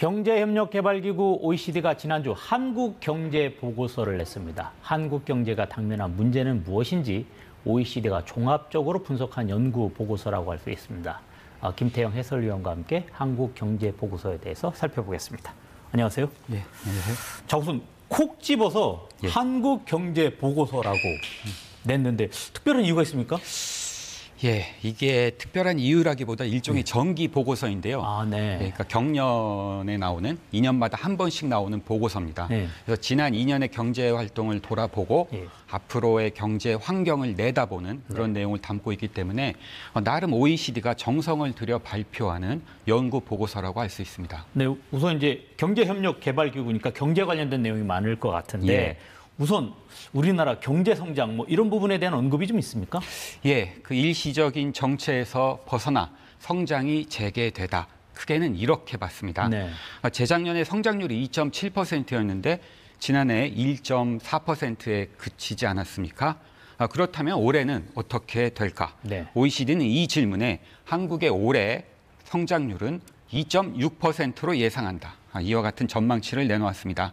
경제협력개발기구 OECD가 지난주 한국 경제 보고서를 냈습니다. 한국 경제가 당면한 문제는 무엇인지 OECD가 종합적으로 분석한 연구 보고서라고 할 수 있습니다. 김태형 해설위원과 함께 한국 경제 보고서에 대해서 살펴보겠습니다. 안녕하세요. 예, 안녕하세요. 자, 우선 콕 집어서 한국 경제 보고서라고 냈는데 특별한 이유가 있습니까? 예, 이게 특별한 이유라기보다 일종의 정기 보고서인데요. 네. 그러니까 경년에 나오는 2년마다 한 번씩 나오는 보고서입니다. 네. 그래서 지난 2년의 경제 활동을 돌아보고 앞으로의 경제 환경을 내다보는 그런 내용을 담고 있기 때문에 나름 OECD가 정성을 들여 발표하는 연구 보고서라고 할 수 있습니다. 네, 우선 이제 경제협력개발기구니까 경제 관련된 내용이 많을 것 같은데 우선 우리나라 경제 성장 이런 부분에 대한 언급이 좀 있습니까? 예, 그 일시적인 정체에서 벗어나 성장이 재개되다. 크게는 이렇게 봤습니다. 네. 재작년에 성장률이 2.7%였는데 지난해 1.4%에 그치지 않았습니까? 그렇다면 올해는 어떻게 될까? 네. OECD는 이 질문에 한국의 올해 성장률은 2.6%로 예상한다. 이와 같은 전망치를 내놓았습니다.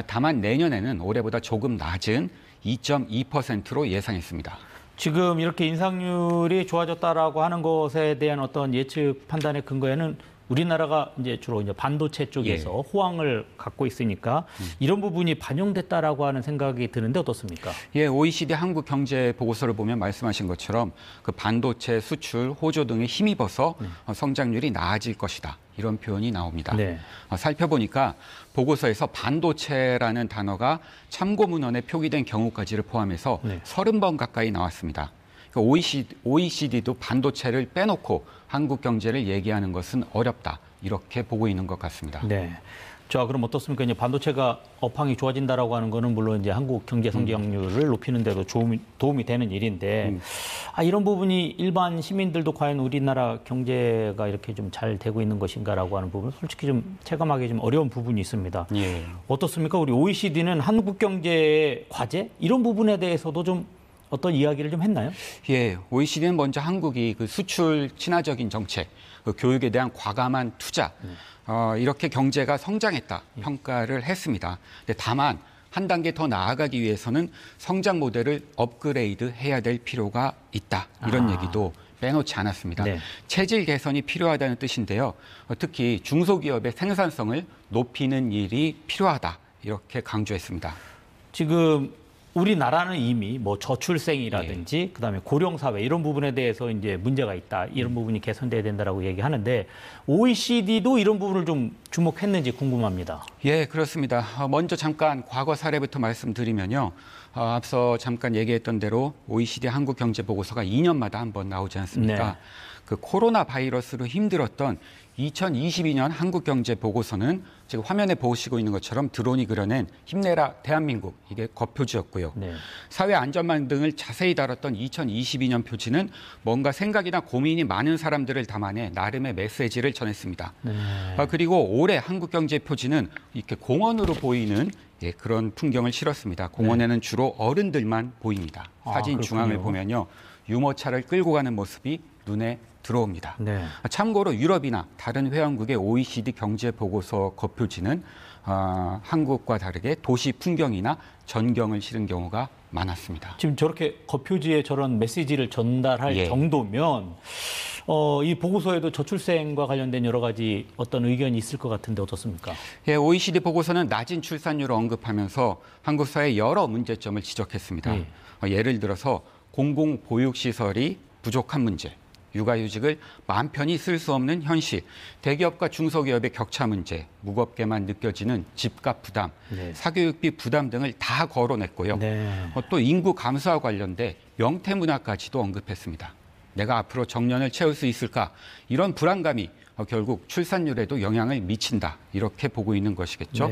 다만 내년에는 올해보다 조금 낮은 2.2%로 예상했습니다. 지금 이렇게 인상률이 좋아졌다라고 하는 것에 대한 어떤 예측 판단의 근거에는 우리나라가 이제 주로 반도체 쪽에서 호황을 갖고 있으니까 이런 부분이 반영됐다라고 하는 생각이 드는데 어떻습니까? 예, OECD 한국 경제 보고서를 보면 말씀하신 것처럼 그 반도체 수출, 호조 등에 힘입어서 성장률이 나아질 것이다. 이런 표현이 나옵니다. 네. 살펴보니까 보고서에서 반도체라는 단어가 참고문헌에 표기된 경우까지를 포함해서 30번 가까이 나왔습니다. OECD도 반도체를 빼놓고 한국 경제를 얘기하는 것은 어렵다. 이렇게 보고 있는 것 같습니다. 네. 자, 그럼 어떻습니까? 이제 반도체가 업황이 좋아진다라고 하는 거는 물론 이제 한국 경제 성장률을 높이는 데도 도움이 되는 일인데 이런 부분이 일반 시민들도 과연 우리나라 경제가 이렇게 좀 잘 되고 있는 것인가라고 하는 부분 솔직히 좀 체감하기 좀 어려운 부분이 있습니다. 예. 어떻습니까? 우리 OECD는 한국 경제의 과제 이런 부분에 대해서도 좀 어떤 이야기를 좀 했나요? 예, OECD는 먼저 한국이 그 수출 친화적인 정책, 그 교육에 대한 과감한 투자, 이렇게 경제가 성장했다 평가를 했습니다. 근데 다만 한 단계 더 나아가기 위해서는 성장 모델을 업그레이드 해야 될 필요가 있다. 이런 얘기도 빼놓지 않았습니다. 네. 체질 개선이 필요하다는 뜻인데요. 특히 중소기업의 생산성을 높이는 일이 필요하다. 이렇게 강조했습니다. 지금 우리나라는 이미 저출생이라든지 그다음에 고령 사회 이런 부분에 대해서 이제 문제가 있다. 이런 부분이 개선돼야 된다라고 얘기하는데 OECD도 이런 부분을 좀 주목했는지 궁금합니다. 예, 그렇습니다. 먼저 잠깐 과거 사례부터 말씀드리면요. 앞서 잠깐 얘기했던 대로 OECD 한국 경제 보고서가 2년마다 한 번 나오지 않습니까? 네. 그 코로나 바이러스로 힘들었던 2022년 한국 경제 보고서는 지금 화면에 보시고 있는 것처럼 드론이 그려낸 힘내라 대한민국 이게 겉표지였고요. 네. 사회 안전망 등을 자세히 다뤘던 2022년 표지는 뭔가 생각이나 고민이 많은 사람들을 담아내 나름의 메시지를 전했습니다. 네. 그리고 올해 한국 경제 표지는 이렇게 공원으로 보이는 그런 풍경을 실었습니다. 공원에는 주로 어른들만 보입니다. 사진 중앙을 보면요. 유모차를 끌고 가는 모습이 눈에 들어옵니다. 네. 참고로 유럽이나 다른 회원국의 OECD 경제 보고서 겉표지는 한국과 다르게 도시 풍경이나 전경을 실은 경우가 많았습니다. 지금 저렇게 겉표지에 저런 메시지를 전달할 정도면 이 보고서에도 저출생과 관련된 여러 가지 어떤 의견이 있을 것 같은데 어떻습니까? 예, OECD 보고서는 낮은 출산율을 언급하면서 한국 사회의 여러 문제점을 지적했습니다. 예를 들어서 공공보육시설이 부족한 문제, 육아휴직을 마음 편히 쓸 수 없는 현실, 대기업과 중소기업의 격차 문제, 무겁게만 느껴지는 집값 부담, 사교육비 부담 등을 다 거론했고요. 또 인구 감소와 관련돼 명태문화까지도 언급했습니다. 내가 앞으로 정년을 채울 수 있을까? 이런 불안감이 결국 출산율에도 영향을 미친다. 이렇게 보고 있는 것이겠죠.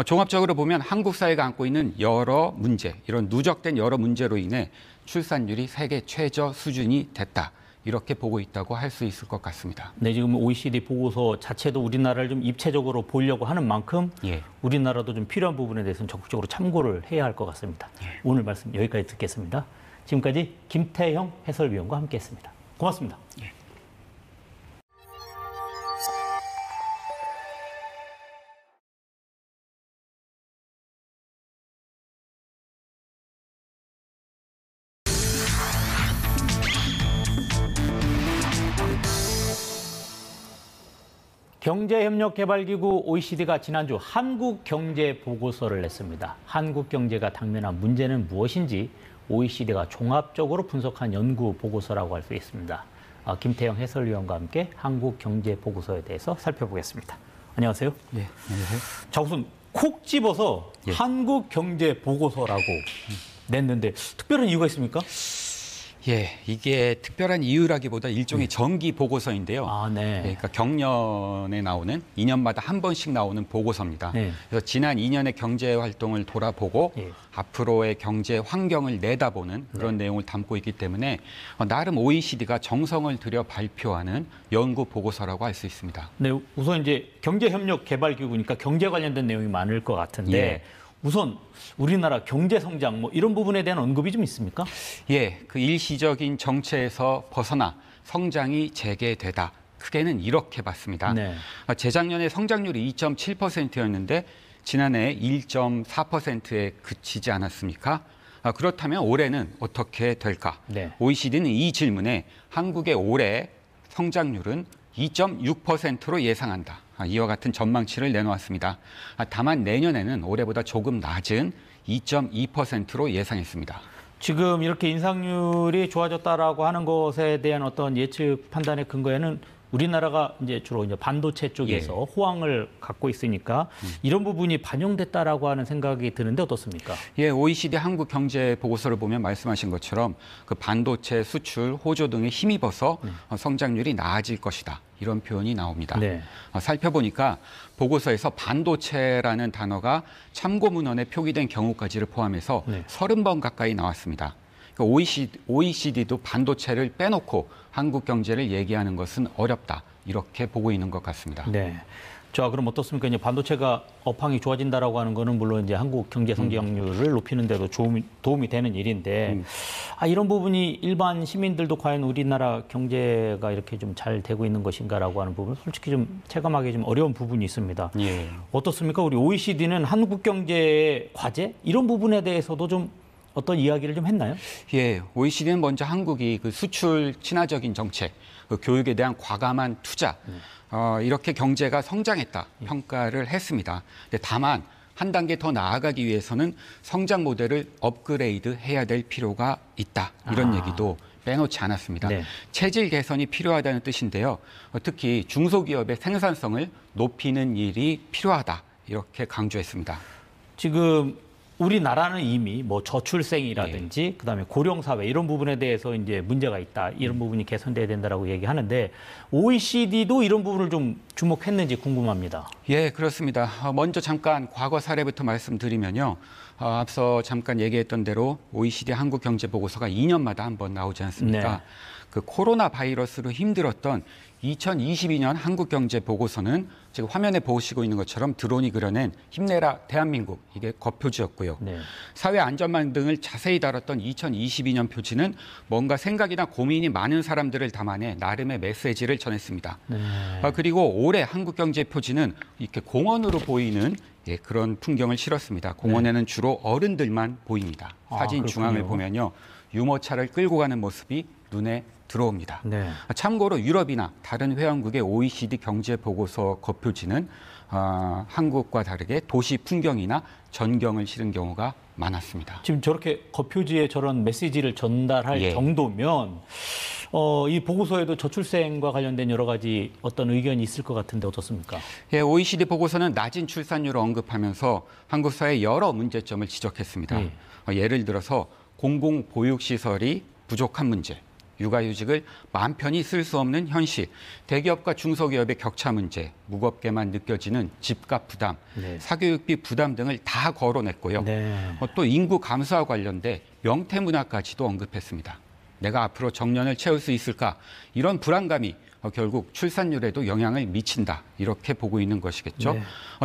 종합적으로 보면 한국 사회가 안고 있는 여러 문제, 이런 누적된 여러 문제로 인해 출산율이 세계 최저 수준이 됐다. 이렇게 보고 있다고 할 수 있을 것 같습니다. 네, 지금 OECD 보고서 자체도 우리나라를 좀 입체적으로 보려고 하는 만큼 우리나라도 좀 필요한 부분에 대해서는 적극적으로 참고를 해야 할 것 같습니다. 오늘 말씀 여기까지 듣겠습니다. 지금까지 김태형 해설위원과 함께했습니다. 고맙습니다. 경제협력개발기구 OECD가 지난주 한국 경제 보고서를 냈습니다. 한국 경제가 당면한 문제는 무엇인지 OECD가 종합적으로 분석한 연구 보고서라고 할 수 있습니다. 김태형 해설위원과 함께 한국 경제 보고서에 대해서 살펴보겠습니다. 안녕하세요. 예, 안녕하세요. 자, 우선 콕 집어서 예. 한국 경제 보고서라고 냈는데 특별한 이유가 있습니까? 예, 이게 특별한 이유라기보다 일종의 정기 보고서인데요. 아, 네. 그러니까 경년에 나오는 2년마다 한 번씩 나오는 보고서입니다. 네. 그래서 지난 2년의 경제 활동을 돌아보고 예. 앞으로의 경제 환경을 내다보는 그런 내용을 담고 있기 때문에 나름 OECD가 정성을 들여 발표하는 연구 보고서라고 할 수 있습니다. 네, 우선 이제 경제협력개발기구니까 경제 관련된 내용이 많을 것 같은데 예. 우선 우리나라 경제 성장 뭐 이런 부분에 대한 언급이 좀 있습니까? 예, 그 일시적인 정체에서 벗어나 성장이 재개되다. 크게는 이렇게 봤습니다. 네. 재작년에 성장률이 2.7%였는데 지난해 1.4%에 그치지 않았습니까? 그렇다면 올해는 어떻게 될까? 네. OECD는 이 질문에 한국의 올해 성장률은 2.6%로 예상한다. 이와 같은 전망치를 내놓았습니다. 다만 내년에는 올해보다 조금 낮은 2.2%로 예상했습니다. 지금 이렇게 인상률이 좋아졌다라고 하는 것에 대한 어떤 예측 판단의 근거에는 우리나라가 이제 주로 이제 반도체 쪽에서 호황을 갖고 있으니까 이런 부분이 반영됐다라고 하는 생각이 드는데 어떻습니까? 예, OECD 한국 경제 보고서를 보면 말씀하신 것처럼 그 반도체 수출, 호조 등에 힘입어서 성장률이 나아질 것이다. 이런 표현이 나옵니다. 네. 살펴보니까 보고서에서 반도체라는 단어가 참고 문헌에 표기된 경우까지를 포함해서 30번 가까이 나왔습니다. OECD도 반도체를 빼놓고 한국 경제를 얘기하는 것은 어렵다. 이렇게 보고 있는 것 같습니다. 네. 자, 그럼 어떻습니까? 이제 반도체가 업황이 좋아진다라고 하는 거는 물론 이제 한국 경제 성장률을 높이는 데도 도움이 되는 일인데 이런 부분이 일반 시민들도 과연 우리나라 경제가 이렇게 좀 잘 되고 있는 것인가라고 하는 부분 솔직히 좀 체감하기 좀 어려운 부분이 있습니다. 예. 어떻습니까? 우리 OECD는 한국 경제의 과제 이런 부분에 대해서도 좀 어떤 이야기를 좀 했나요? 예, OECD는 먼저 한국이 그 수출 친화적인 정책, 그 교육에 대한 과감한 투자, 이렇게 경제가 성장했다 평가를 했습니다. 근데 다만 한 단계 더 나아가기 위해서는 성장 모델을 업그레이드 해야 될 필요가 있다. 이런 얘기도 빼놓지 않았습니다. 네. 체질 개선이 필요하다는 뜻인데요. 특히 중소기업의 생산성을 높이는 일이 필요하다. 이렇게 강조했습니다. 지금 우리나라는 이미 뭐 저출생이라든지 그다음에 고령 사회 이런 부분에 대해서 이제 문제가 있다. 이런 부분이 개선돼야 된다라고 얘기하는데 OECD도 이런 부분을 좀 주목했는지 궁금합니다. 예, 그렇습니다. 먼저 잠깐 과거 사례부터 말씀드리면요. 앞서 잠깐 얘기했던 대로 OECD 한국 경제 보고서가 2년마다 한 번 나오지 않습니까? 네. 그 코로나 바이러스로 힘들었던 2022년 한국 경제 보고서는 지금 화면에 보시고 있는 것처럼 드론이 그려낸 힘내라 대한민국 이게 겉표지였고요. 네. 사회 안전망 등을 자세히 다뤘던 2022년 표지는 뭔가 생각이나 고민이 많은 사람들을 담아내 나름의 메시지를 전했습니다. 네. 그리고 올해 한국 경제 표지는 이렇게 공원으로 보이는 그런 풍경을 실었습니다. 공원에는 주로 어른들만 보입니다. 사진 그렇군요. 중앙을 보면요. 유모차를 끌고 가는 모습이 눈에 들어옵니다. 네. 참고로 유럽이나 다른 회원국의 OECD 경제 보고서 겉표지는 한국과 다르게 도시 풍경이나 전경을 실은 경우가 많았습니다. 지금 저렇게 겉표지에 저런 메시지를 전달할 정도면 이 보고서에도 저출생과 관련된 여러 가지 어떤 의견이 있을 것 같은데 어떻습니까? 예, OECD 보고서는 낮은 출산율을 언급하면서 한국 사회의 여러 문제점을 지적했습니다. 예를 들어서 공공보육시설이 부족한 문제, 육아휴직을 마음 편히 쓸 수 없는 현실, 대기업과 중소기업의 격차 문제, 무겁게만 느껴지는 집값 부담, 사교육비 부담 등을 다 거론했고요. 또 인구 감소와 관련돼 명태문화까지도 언급했습니다. 내가 앞으로 정년을 채울 수 있을까? 이런 불안감이 결국 출산율에도 영향을 미친다. 이렇게 보고 있는 것이겠죠.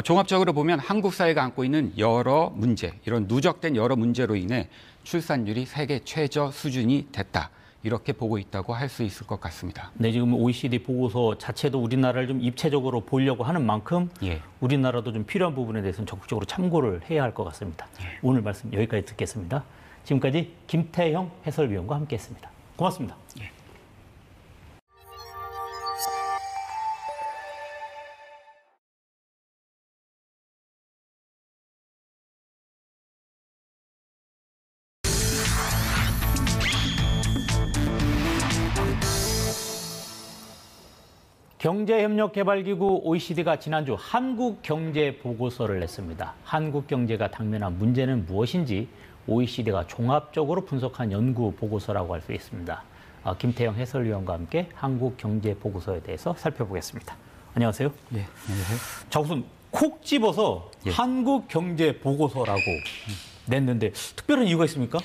종합적으로 보면 한국 사회가 안고 있는 여러 문제, 이런 누적된 여러 문제로 인해 출산율이 세계 최저 수준이 됐다. 이렇게 보고 있다고 할 수 있을 것 같습니다. 네, 지금 OECD 보고서 자체도 우리나라를 좀 입체적으로 보려고 하는 만큼 우리나라도 좀 필요한 부분에 대해서는 적극적으로 참고를 해야 할 것 같습니다. 오늘 말씀 여기까지 듣겠습니다. 지금까지 김태형 해설위원과 함께했습니다. 고맙습니다. 경제협력개발기구 OECD가 지난주 한국경제보고서를 냈습니다. 한국 경제가 당면한 문제는 무엇인지 OECD가 종합적으로 분석한 연구보고서라고 할 수 있습니다. 김태형 해설위원과 함께 한국경제보고서에 대해서 살펴보겠습니다. 안녕하세요. 네, 안녕하세요. 자, 우선 콕 집어서 한국경제보고서라고 냈는데 특별한 이유가 있습니까?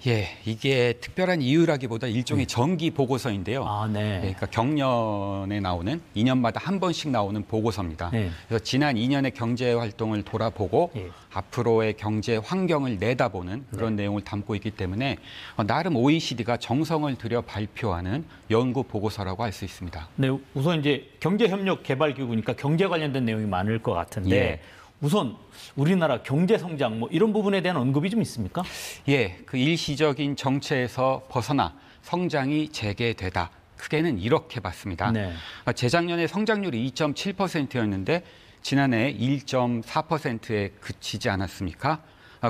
예, 이게 특별한 이유라기보다 일종의 정기 보고서인데요. 아, 네. 그러니까 경년에 나오는 2년마다 한 번씩 나오는 보고서입니다. 네. 그래서 지난 2년의 경제 활동을 돌아보고 앞으로의 경제 환경을 내다보는 그런 내용을 담고 있기 때문에 나름 OECD가 정성을 들여 발표하는 연구 보고서라고 할 수 있습니다. 네, 우선 이제 경제협력개발기구니까 경제 관련된 내용이 많을 것 같은데 우선 우리나라 경제 성장 뭐 이런 부분에 대한 언급이 좀 있습니까? 예, 그 일시적인 정체에서 벗어나 성장이 재개되다. 크게는 이렇게 봤습니다. 네. 재작년에 성장률이 2.7%였는데 지난해 1.4%에 그치지 않았습니까?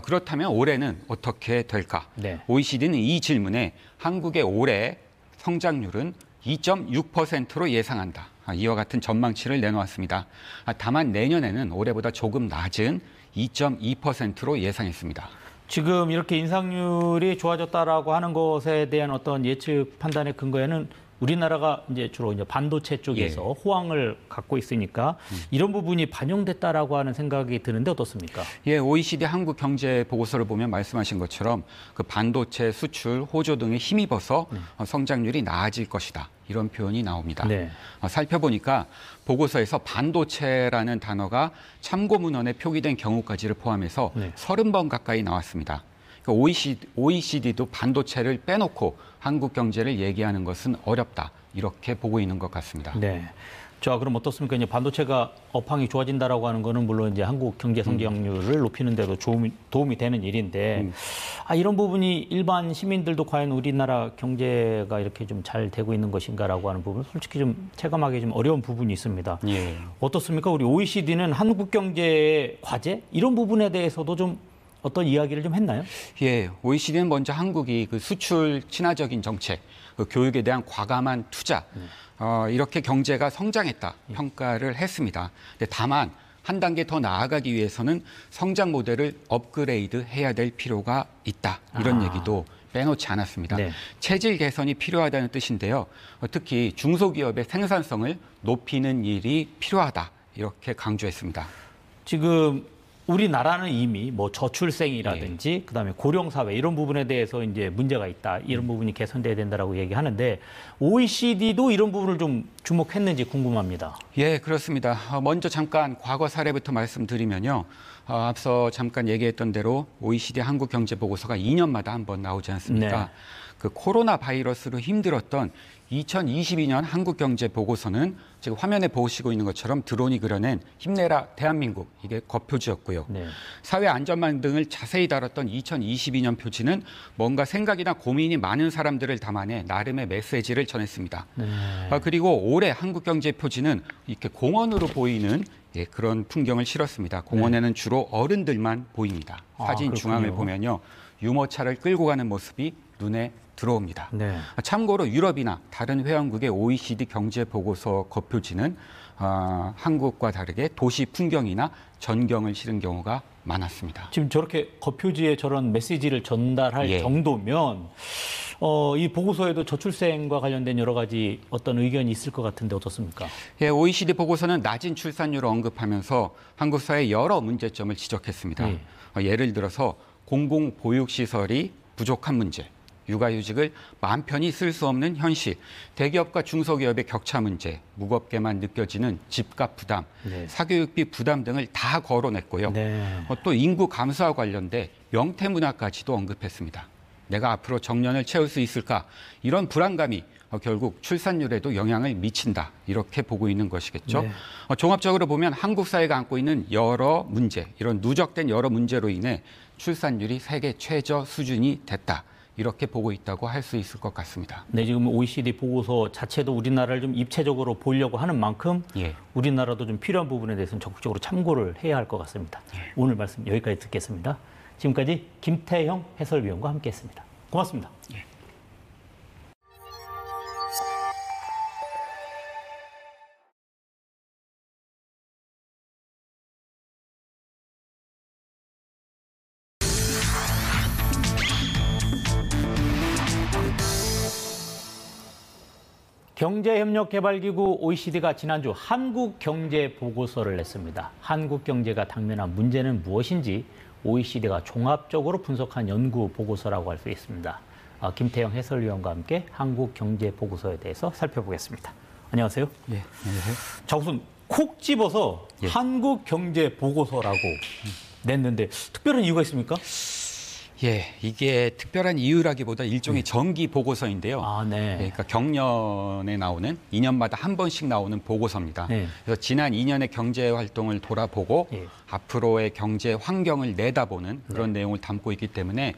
그렇다면 올해는 어떻게 될까? 네. OECD는 이 질문에 한국의 올해 성장률은 2.6%로 예상한다. 이와 같은 전망치를 내놓았습니다. 다만 내년에는 올해보다 조금 낮은 2.2%로 예상했습니다. 지금 이렇게 인상률이 좋아졌다라고 하는 것에 대한 어떤 예측 판단의 근거에는 우리나라가 이제 주로 이제 반도체 쪽에서 호황을 갖고 있으니까 이런 부분이 반영됐다라고 하는 생각이 드는데 어떻습니까? 예, OECD 한국 경제 보고서를 보면 말씀하신 것처럼 그 반도체 수출, 호조 등에 힘입어서 성장률이 나아질 것이다. 이런 표현이 나옵니다. 네. 살펴보니까 보고서에서 반도체라는 단어가 참고 문헌에 표기된 경우까지를 포함해서 30번 가까이 나왔습니다. OECD도 반도체를 빼놓고 한국 경제를 얘기하는 것은 어렵다. 이렇게 보고 있는 것 같습니다. 네. 자, 그럼 어떻습니까? 이제 반도체가 업황이 좋아진다라고 하는 거는 물론 이제 한국 경제 성장률을 높이는 데도 도움이 되는 일인데 이런 부분이 일반 시민들도 과연 우리나라 경제가 이렇게 좀 잘 되고 있는 것인가라고 하는 부분 솔직히 좀 체감하기 좀 어려운 부분이 있습니다. 예. 어떻습니까? 우리 OECD는 한국 경제의 과제 이런 부분에 대해서도 좀 어떤 이야기를 좀 했나요? 예, OECD는 먼저 한국이 그 수출 친화적인 정책, 그 교육에 대한 과감한 투자, 이렇게 경제가 성장했다 평가를 했습니다. 근데 다만 한 단계 더 나아가기 위해서는 성장 모델을 업그레이드 해야 될 필요가 있다. 이런 얘기도 빼놓지 않았습니다. 네. 체질 개선이 필요하다는 뜻인데요. 특히 중소기업의 생산성을 높이는 일이 필요하다. 이렇게 강조했습니다. 지금 우리나라는 이미 뭐 저출생이라든지 그다음에 고령 사회 이런 부분에 대해서 이제 문제가 있다. 이런 부분이 개선돼야 된다라고 얘기하는데 OECD도 이런 부분을 좀 주목했는지 궁금합니다. 예, 그렇습니다. 먼저 잠깐 과거 사례부터 말씀드리면요. 앞서 잠깐 얘기했던 대로 OECD 한국 경제 보고서가 2년마다 한 번 나오지 않습니까? 네. 그 코로나 바이러스로 힘들었던 2022년 한국 경제 보고서는 지금 화면에 보시고 있는 것처럼 드론이 그려낸 힘내라 대한민국 이게 겉표지였고요. 네. 사회 안전망 등을 자세히 다뤘던 2022년 표지는 뭔가 생각이나 고민이 많은 사람들을 담아내 나름의 메시지를 전했습니다. 네. 그리고 올해 한국 경제 표지는 이렇게 공원으로 보이는 그런 풍경을 실었습니다. 공원에는 주로 어른들만 보입니다. 사진 그렇군요. 중앙을 보면요. 유모차를 끌고 가는 모습이 눈에 들어옵니다. 네. 참고로 유럽이나 다른 회원국의 OECD 경제 보고서 겉표지는 한국과 다르게 도시 풍경이나 전경을 실은 경우가 많았습니다. 지금 저렇게 겉표지에 저런 메시지를 전달할 정도면 이 보고서에도 저출생과 관련된 여러 가지 어떤 의견이 있을 것 같은데 어떻습니까? 예, OECD 보고서는 낮은 출산율을 언급하면서 한국 사회의 여러 문제점을 지적했습니다. 예를 들어서 공공보육시설이 부족한 문제, 육아휴직을 마음 편히 쓸 수 없는 현실, 대기업과 중소기업의 격차 문제, 무겁게만 느껴지는 집값 부담, 사교육비 부담 등을 다 거론했고요. 또 인구 감소와 관련돼 명태문화까지도 언급했습니다. 내가 앞으로 정년을 채울 수 있을까? 이런 불안감이 결국 출산율에도 영향을 미친다. 이렇게 보고 있는 것이겠죠. 종합적으로 보면 한국 사회가 안고 있는 여러 문제, 이런 누적된 여러 문제로 인해 출산율이 세계 최저 수준이 됐다. 이렇게 보고 있다고 할 수 있을 것 같습니다. 네, 지금 OECD 보고서 자체도 우리나라를 좀 입체적으로 보려고 하는 만큼 우리나라도 좀 필요한 부분에 대해서는 적극적으로 참고를 해야 할 것 같습니다. 오늘 말씀 여기까지 듣겠습니다. 지금까지 김태형 해설위원과 함께했습니다. 고맙습니다. 경제협력개발기구 OECD가 지난주 한국 경제 보고서를 냈습니다. 한국 경제가 당면한 문제는 무엇인지 OECD가 종합적으로 분석한 연구 보고서라고 할 수 있습니다. 김태형 해설위원과 함께 한국 경제 보고서에 대해서 살펴보겠습니다. 안녕하세요. 예, 안녕하세요. 자, 우선 콕 집어서 한국 경제 보고서라고 냈는데 특별한 이유가 있습니까? 예, 이게 특별한 이유라기보다 일종의 정기 보고서인데요. 네. 그러니까 경년에 나오는 2년마다 한 번씩 나오는 보고서입니다. 네. 그래서 지난 2년의 경제 활동을 돌아보고 앞으로의 경제 환경을 내다보는 그런 내용을 담고 있기 때문에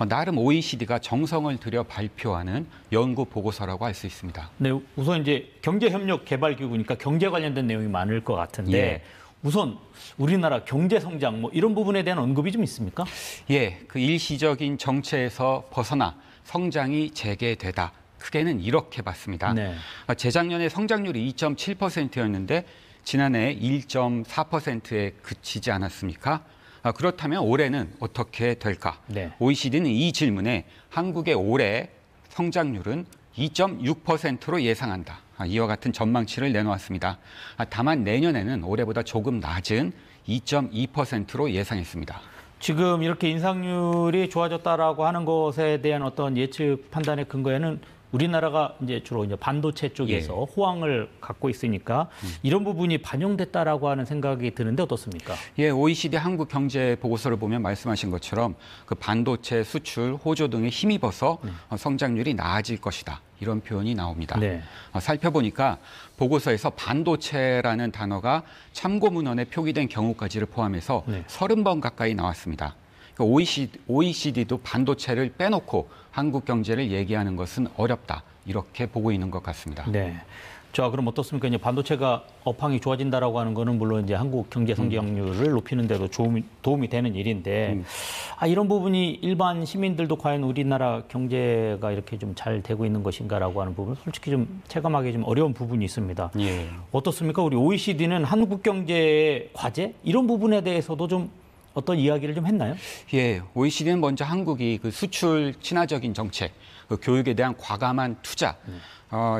나름 OECD가 정성을 들여 발표하는 연구 보고서라고 할 수 있습니다. 네, 우선 이제 경제협력개발기구니까 경제 관련된 내용이 많을 것 같은데 우선 우리나라 경제 성장 뭐 이런 부분에 대한 언급이 좀 있습니까? 예, 그 일시적인 정체에서 벗어나 성장이 재개되다. 크게는 이렇게 봤습니다. 네. 재작년에 성장률이 2.7%였는데 지난해 1.4%에 그치지 않았습니까? 그렇다면 올해는 어떻게 될까? 네. OECD는 이 질문에 한국의 올해 성장률은 2.6%로 예상한다. 이와 같은 전망치를 내놓았습니다. 다만 내년에는 올해보다 조금 낮은 2.2%로 예상했습니다. 지금 이렇게 인상률이 좋아졌다라고 하는 것에 대한 어떤 예측 판단의 근거에는 우리나라가 이제 주로 이제 반도체 쪽에서 호황을 갖고 있으니까 이런 부분이 반영됐다라고 하는 생각이 드는데 어떻습니까? 예, OECD 한국 경제 보고서를 보면 말씀하신 것처럼 그 반도체 수출, 호조 등에 힘입어서 성장률이 나아질 것이다. 이런 표현이 나옵니다. 네. 살펴보니까 보고서에서 반도체라는 단어가 참고 문헌에 표기된 경우까지를 포함해서 30번 가까이 나왔습니다. OECD도 반도체를 빼놓고 한국 경제를 얘기하는 것은 어렵다. 이렇게 보고 있는 것 같습니다. 네. 자, 그럼 어떻습니까? 이제 반도체가 업황이 좋아진다라고 하는 거는 물론 이제 한국 경제 성장률을 높이는 데도 도움이 되는 일인데 이런 부분이 일반 시민들도 과연 우리나라 경제가 이렇게 좀 잘 되고 있는 것인가라고 하는 부분 솔직히 좀 체감하기 좀 어려운 부분이 있습니다. 예. 어떻습니까? 우리 OECD는 한국 경제의 과제 이런 부분에 대해서도 좀 어떤 이야기를 좀 했나요? 예, OECD는 먼저 한국이 그 수출 친화적인 정책, 그 교육에 대한 과감한 투자,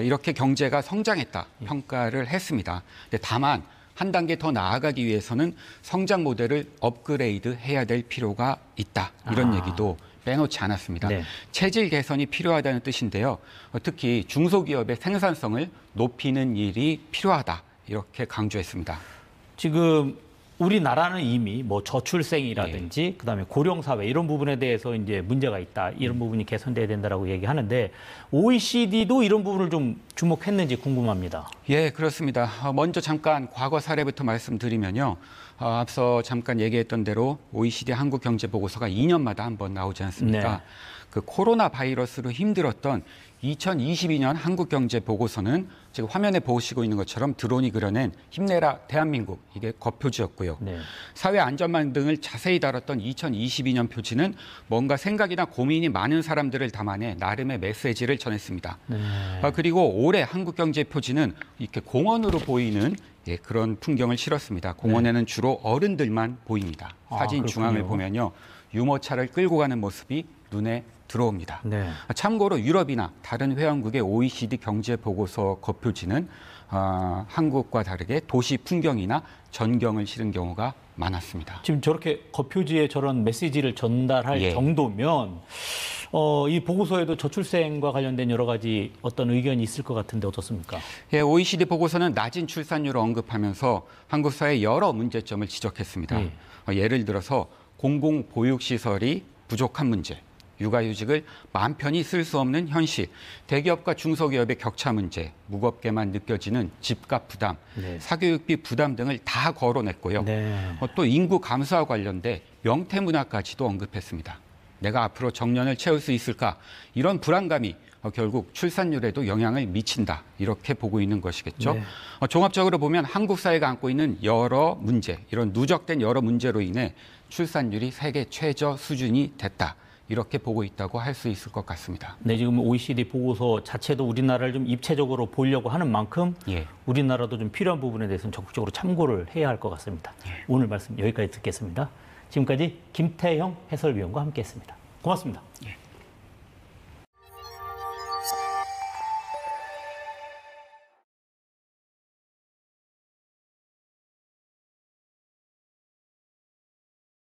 이렇게 경제가 성장했다 평가를 했습니다. 근데 다만 한 단계 더 나아가기 위해서는 성장 모델을 업그레이드 해야 될 필요가 있다. 이런 얘기도 빼놓지 않았습니다. 네. 체질 개선이 필요하다는 뜻인데요. 특히 중소기업의 생산성을 높이는 일이 필요하다. 이렇게 강조했습니다. 지금 우리나라는 이미 뭐 저출생이라든지 그다음에 고령 사회 이런 부분에 대해서 이제 문제가 있다. 이런 부분이 개선돼야 된다라고 얘기하는데 OECD도 이런 부분을 좀 주목했는지 궁금합니다. 예, 그렇습니다. 먼저 잠깐 과거 사례부터 말씀드리면요. 앞서 잠깐 얘기했던 대로 OECD 한국 경제 보고서가 2년마다 한 번 나오지 않습니까? 네. 그 코로나 바이러스로 힘들었던 2022년 한국 경제 보고서는 지금 화면에 보시고 있는 것처럼 드론이 그려낸 힘내라 대한민국 이게 겉표지였고요. 네. 사회 안전망 등을 자세히 다뤘던 2022년 표지는 뭔가 생각이나 고민이 많은 사람들을 담아내 나름의 메시지를 전했습니다. 네. 그리고 올해 한국 경제 표지는 이렇게 공원으로 보이는 그런 풍경을 실었습니다. 공원에는 주로 어른들만 보입니다. 사진 중앙을 보면요. 유모차를 끌고 가는 모습이 눈에 들어옵니다. 네. 참고로 유럽이나 다른 회원국의 OECD 경제 보고서 겉표지는 한국과 다르게 도시 풍경이나 전경을 실은 경우가 많았습니다. 지금 저렇게 겉표지에 저런 메시지를 전달할 정도면 이 보고서에도 저출생과 관련된 여러 가지 어떤 의견이 있을 것 같은데 어떻습니까? 예, OECD 보고서는 낮은 출산율을 언급하면서 한국 사회의 여러 문제점을 지적했습니다. 예를 들어서 공공보육시설이 부족한 문제, 육아휴직을 마음 편히 쓸 수 없는 현실, 대기업과 중소기업의 격차 문제, 무겁게만 느껴지는 집값 부담, 사교육비 부담 등을 다 거론했고요. 또 인구 감소와 관련돼 명태문화까지도 언급했습니다. 내가 앞으로 정년을 채울 수 있을까? 이런 불안감이 결국 출산율에도 영향을 미친다. 이렇게 보고 있는 것이겠죠. 종합적으로 보면 한국 사회가 안고 있는 여러 문제, 이런 누적된 여러 문제로 인해 출산율이 세계 최저 수준이 됐다. 이렇게 보고 있다고 할 수 있을 것 같습니다. 네, 지금 OECD 보고서 자체도 우리나라를 좀 입체적으로 보려고 하는 만큼 우리나라도 좀 필요한 부분에 대해서는 적극적으로 참고를 해야 할 것 같습니다. 오늘 말씀 여기까지 듣겠습니다. 지금까지 김태형 해설위원과 함께했습니다. 고맙습니다.